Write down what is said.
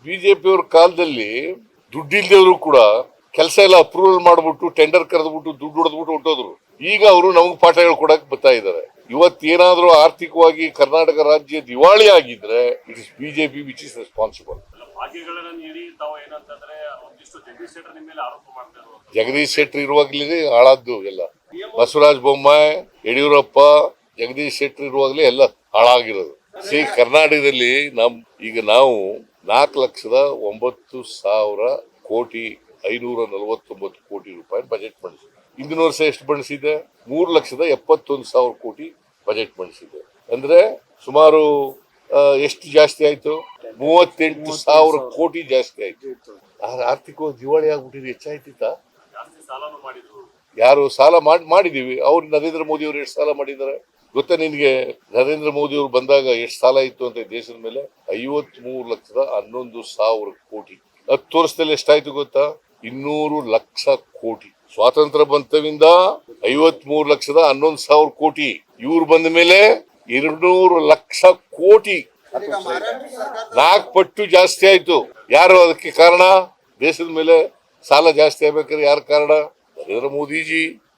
BJP ಅವ್ರ ಕಾಲದಲ್ಲಿ ದುಡ್ಡಿಲ್ದವರು ಕೂಡ ಕೆಲಸ ಎಲ್ಲ ಅಪ್ರೂವಲ್ ಮಾಡ್ಬಿಟ್ಟು ಟೆಂಡರ್ ಕರೆದ್ಬಿಟ್ಟು ದುಡ್ಡು ಹೊಡೆದ್ಬಿಟ್ಟು ಹೊಟ್ಟೋದ್ರು. ಈಗ ಅವರು ನಮಗೆ ಪಾಠ ಹೇಳ್ಕೊಡಕ್ ಬರ್ತಾ ಇದ್ದಾರೆ. ಇವತ್ತೇನಾದ್ರೂ ಆರ್ಥಿಕವಾಗಿ ಕರ್ನಾಟಕ ರಾಜ್ಯ ದಿವಾಳಿ ಆಗಿದ್ರೆ it is BJP which is responsible. ಭಾಗ್ಯಗಳನ್ನ ನೀಡಿ ತಾವು ಏನಂತಂದ್ರೆ ಒಂದಿಷ್ಟು ಜಗದೀಶ್ ಶೆಟ್ಟರ್ ನಿಮ್ಮ ಮೇಲೆ ಆರೋಪ ಮಾಡ್ತಾ ಇರೋದು. ಜಗದೀಶ್ ಶೆಟ್ಟರ್ ಇರುವಾಗಲೇ ಹಾಳಾದ್ದು ಎಲ್ಲ. ಬಸವರಾಜ ಬೊಮ್ಮಾಯಿ, ಯಡಿಯೂರಪ್ಪ, ಜಗದೀಶ್ ಶೆಟ್ಟರ್ ಇರುವಾಗಲೇ ಎಲ್ಲ ಹಾಳಾಗಿರೋದು. ಕರ್ನಾಟಕದಲ್ಲಿ ನಾವು 4,09,549 ಕೋಟಿ ರೂಪಾಯಿ ಬಜೆಟ್ ಮಾಡಿಸಿದೆ. ಹಿಂದಿನ ವರ್ಷ ಎಷ್ಟು ಬಣಿಸಿದೆ? 3,71,000 ಕೋಟಿ ಬಜೆಟ್ ಮಾಡಿಸಿದೆ. ಅಂದ್ರೆ ಸುಮಾರು ಎಷ್ಟು ಜಾಸ್ತಿ ಆಯ್ತು? 38,000 ಕೋಟಿ ಜಾಸ್ತಿ ಆಯ್ತು. ಆರ್ಥಿಕವಾಗಿ ದಿವಾಳಿ ಆಗ್ಬಿಟ್ಟಿದೆ. ಹೆಚ್ಚಾಯ್ತಿತ್ತ? ಜಾಸ್ತಿ ಸಾಲನು ಮಾಡಿದ್ರು. ಯಾರು ಸಾಲ ಮಾಡಿದೀವಿ? ಅವ್ರು ನರೇಂದ್ರ ಮೋದಿ ಅವರು ಎಷ್ಟು ಸಾಲ ಮಾಡಿದ್ದಾರೆ ಗೊತ್ತಾ ನಿನ್ಗೆ? ನರೇಂದ್ರ ಮೋದಿ ಅವರು ಬಂದಾಗ ಎಷ್ಟು ಸಾಲ ಇತ್ತು ಅಂತ ದೇಶದ ಮೇಲೆ? 53,11,000 ಕೋಟಿ. 10 ವರ್ಷದಲ್ಲಿ ಎಷ್ಟಾಯ್ತು ಗೊತ್ತಾ? 200 ಲಕ್ಷ ಕೋಟಿ. ಸ್ವಾತಂತ್ರ್ಯ ಬಂತವಿಂದ 53,11,000 ಕೋಟಿ. ಇವ್ರು ಬಂದ ಮೇಲೆ 200 ಲಕ್ಷ ಕೋಟಿ, 4 ಪಟ್ಟು ಜಾಸ್ತಿ ಆಯ್ತು. ಯಾರು ಅದಕ್ಕೆ ಕಾರಣ? ದೇಶದ ಮೇಲೆ ಸಾಲ ಜಾಸ್ತಿ ಆಗ್ಬೇಕಾದ್ರೆ ಯಾರು ಕಾರಣ? ನರೇಂದ್ರ ಮೋದಿಜಿ.